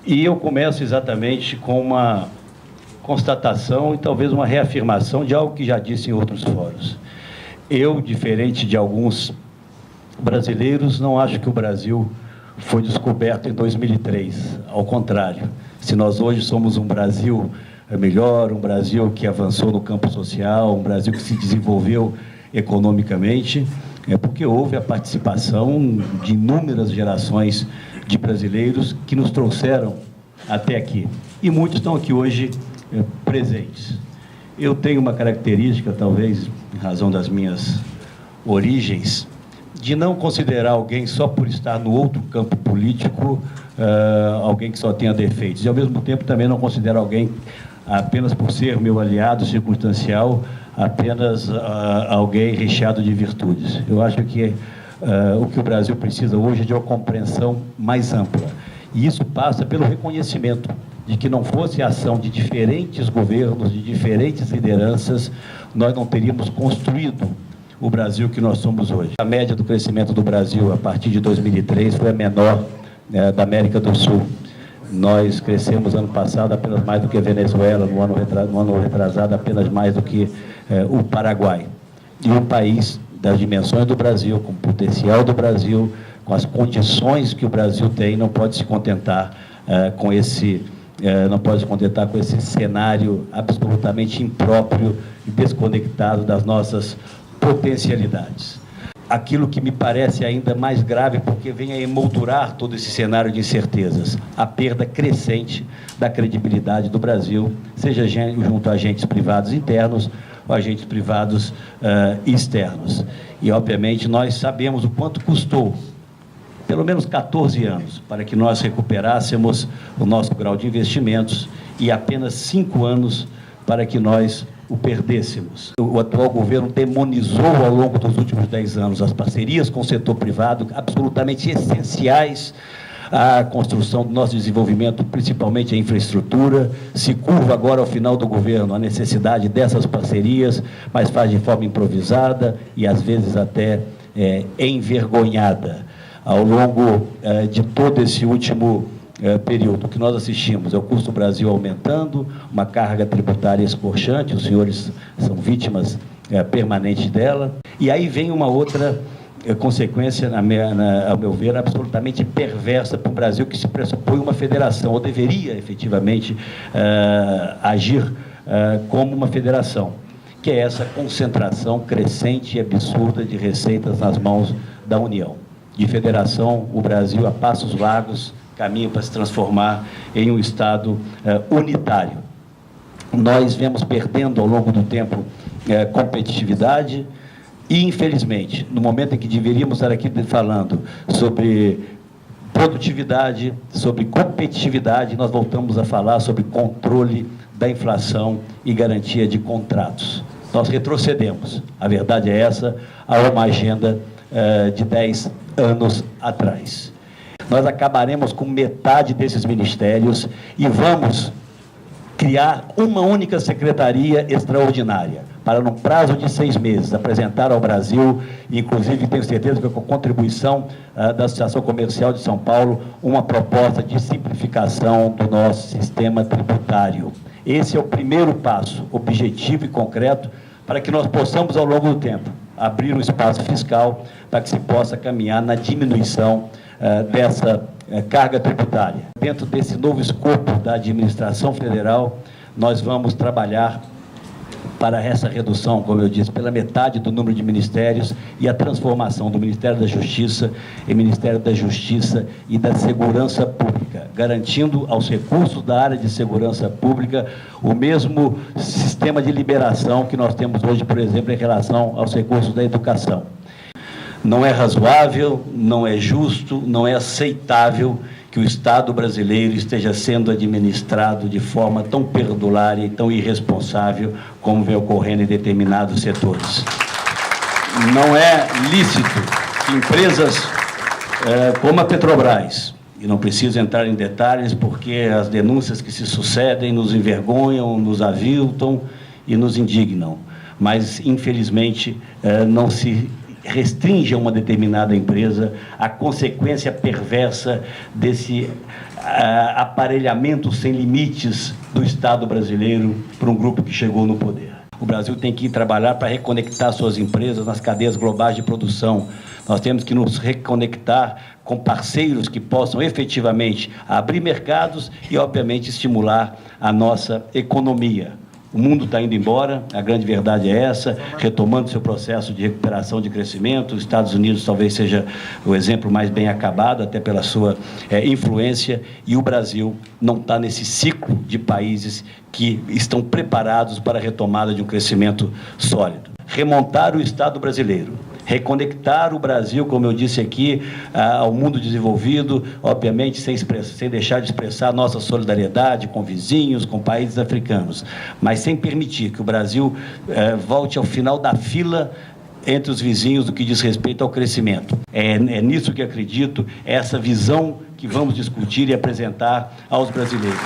E eu começo exatamente com uma constatação e talvez uma reafirmação de algo que já disse em outros fóruns. Eu, diferente de alguns brasileiros, não acho que o Brasil foi descoberto em 2003. Ao contrário, se nós hoje somos um Brasil melhor, um Brasil que avançou no campo social, um Brasil que se desenvolveu economicamente, é porque houve a participação de inúmeras gerações de brasileiros que nos trouxeram até aqui. E muitos estão aqui hoje presentes. Eu tenho uma característica, talvez em razão das minhas origens, de não considerar alguém só por estar no outro campo político, alguém que só tenha defeitos. E, ao mesmo tempo, também não considero alguém, apenas por ser meu aliado circunstancial, apenas alguém recheado de virtudes. Eu acho que o que o Brasil precisa hoje é de uma compreensão mais ampla. E isso passa pelo reconhecimento de que não fosse a ação de diferentes governos, de diferentes lideranças, nós não teríamos construído o Brasil que nós somos hoje. A média do crescimento do Brasil, a partir de 2003, foi a menor da América do Sul. Nós crescemos ano passado apenas mais do que a Venezuela, no ano retrasado apenas mais do que o Paraguai. E um país das dimensões do Brasil, com o potencial do Brasil, com as condições que o Brasil tem, não pode se contentar com esse cenário absolutamente impróprio e desconectado das nossas potencialidades. Aquilo que me parece ainda mais grave, porque vem a emoldurar todo esse cenário de incertezas, a perda crescente da credibilidade do Brasil, seja junto a agentes privados internos ou agentes privados externos. E, obviamente, nós sabemos o quanto custou, pelo menos 14 anos, para que nós recuperássemos o nosso grau de investimentos e apenas 5 anos para que nós o perdêssemos. O atual governo demonizou ao longo dos últimos 10 anos as parcerias com o setor privado, absolutamente essenciais à construção do nosso desenvolvimento, principalmente a infraestrutura, se curva agora ao final do governo a necessidade dessas parcerias, mas faz de forma improvisada e às vezes até envergonhada. Ao longo de todo esse último período, o que nós assistimos é o custo do Brasil aumentando, uma carga tributária escorchante, os senhores são vítimas permanentes dela, e aí vem uma outra consequência, ao meu ver, absolutamente perversa para o Brasil, que se pressupõe uma federação, ou deveria efetivamente agir como uma federação, que é essa concentração crescente e absurda de receitas nas mãos da União. De federação, o Brasil, a passos largos, caminho para se transformar em um Estado unitário. Nós vemos perdendo ao longo do tempo competitividade e, infelizmente, no momento em que deveríamos estar aqui falando sobre produtividade, sobre competitividade, nós voltamos a falar sobre controle da inflação e garantia de contratos. Nós retrocedemos, a verdade é essa, a uma agenda de 10 anos atrás. Nós acabaremos com metade desses ministérios e vamos criar uma única secretaria extraordinária, para, no prazo de 6 meses, apresentar ao Brasil, e inclusive tenho certeza que com a contribuição da Associação Comercial de São Paulo, uma proposta de simplificação do nosso sistema tributário. Esse é o primeiro passo, objetivo e concreto, para que nós possamos, ao longo do tempo, abrir um espaço fiscal para que se possa caminhar na diminuição dessa carga tributária. Dentro desse novo escopo da administração federal, nós vamos trabalhar para essa redução, como eu disse, pela metade do número de ministérios e a transformação do Ministério da Justiça em Ministério da Justiça e da Segurança Pública, garantindo aos recursos da área de segurança pública o mesmo sistema de liberação que nós temos hoje, por exemplo, em relação aos recursos da educação. Não é razoável, não é justo, não é aceitável que o Estado brasileiro esteja sendo administrado de forma tão perdulária e tão irresponsável como vem ocorrendo em determinados setores. Não é lícito que empresas como a Petrobras, e não preciso entrar em detalhes porque as denúncias que se sucedem nos envergonham, nos aviltam e nos indignam, mas infelizmente não se restringe a uma determinada empresa a consequência perversa desse aparelhamento sem limites do Estado brasileiro para um grupo que chegou no poder. O Brasil tem que trabalhar para reconectar suas empresas nas cadeias globais de produção. Nós temos que nos reconectar com parceiros que possam efetivamente abrir mercados e, obviamente, estimular a nossa economia. O mundo está indo embora, a grande verdade é essa, retomando seu processo de recuperação de crescimento. Os Estados Unidos talvez seja o exemplo mais bem acabado, até pela sua influência, e o Brasil não está nesse ciclo de países que estão preparados para a retomada de um crescimento sólido. Remontar o Estado brasileiro, reconectar o Brasil, como eu disse aqui, ao mundo desenvolvido, obviamente sem deixar de expressar nossa solidariedade com vizinhos, com países africanos, mas sem permitir que o Brasil volte ao final da fila entre os vizinhos no que diz respeito ao crescimento. É nisso que acredito, é essa visão que vamos discutir e apresentar aos brasileiros.